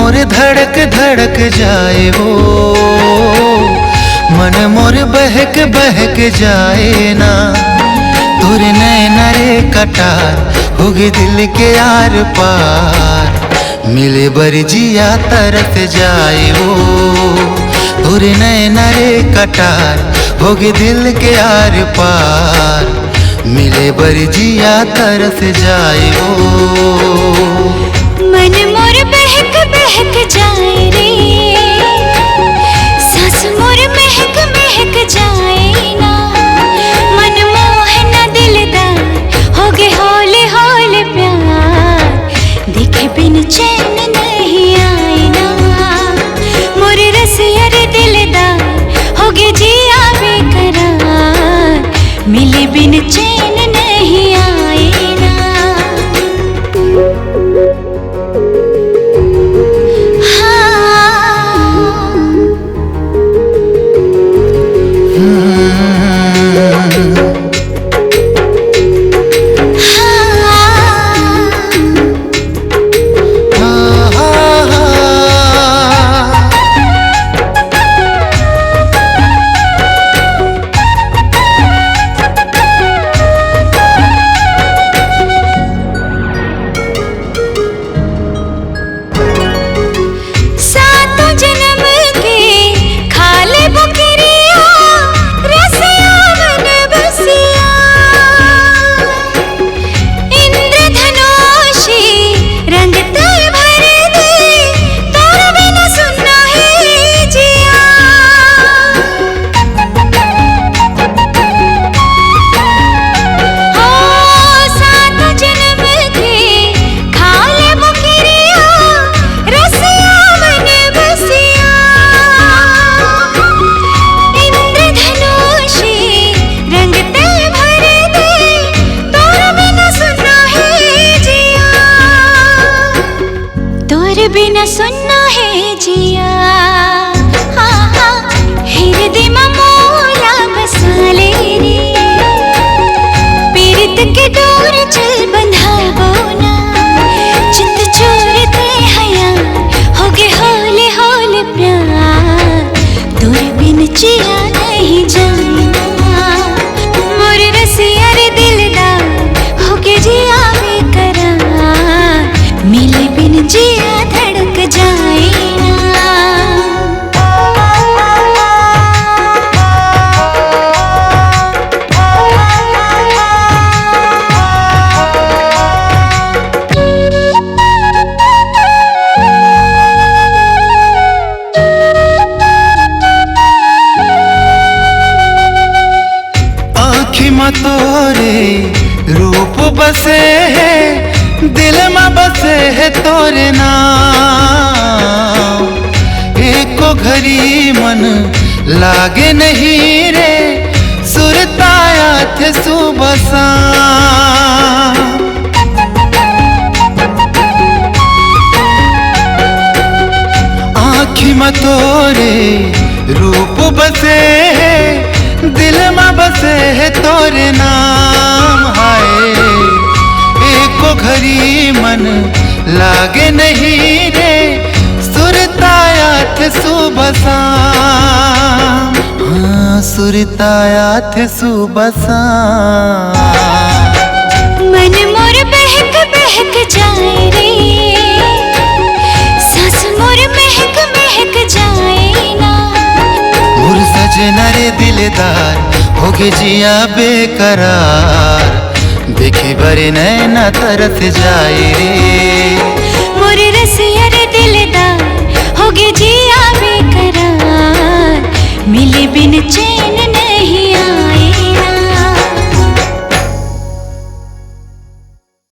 मोर धड़क धड़क जाए हो, मन मोर बहक बहक जाए ना। तोरे नैना रे कटार होगे दिल के आर पार, मिले बर जिया तरस जाए हो। तोरे नैना रे कटार होगे दिल के आर पार, मिले बर जिया तरस जाए हो। मन मोर बहक बहक जाए रे, सांस मोर महक महक जाए ना। मन मोहना दिलदार होगे होले होले प्यार, देखे बिन चैन नहीं आए ना। मोर रसिया रे दिलदार होगे जिया बेकरार, मिले बिन चैन नहीं आए ना। बिना सुनना है जिया, हाँ हाँ हृदय में मोला बसा ले रे। पीरित के डोर चल बंधाबो ना, चित चोरते हया होगे होले होले प्यार, दूर बिन जिया नहीं जाना। मोर रसिया रे दिलदार होगे जिया बेकरार, मिले बिन जिया धड़क जाए ना। आँखी में तोरे रूप बसे है, दिल में बसे है तोरे नाम। एको घड़ी मन लागे नहीं रे, सुरताया थे सुबह शाम। आँखी में तोरे रूप बसे है, दिल में बसे है तोरे नाम। हाय एको घड़ी मन लागे नहीं रे, सुरताया थे सुबह शाम। हाँ सुरताया थे सुबह शाम। मन मोर बहक बहक जाए रे, सांस मोर महक महक जाए ना। मोर सजना रे दिलदार होगे जिया बेकरार, देखे बरे नैना तरस जाए रे। मोर रसिया रे दिलदार होगे जिया बेकरार, मिले बिन चैन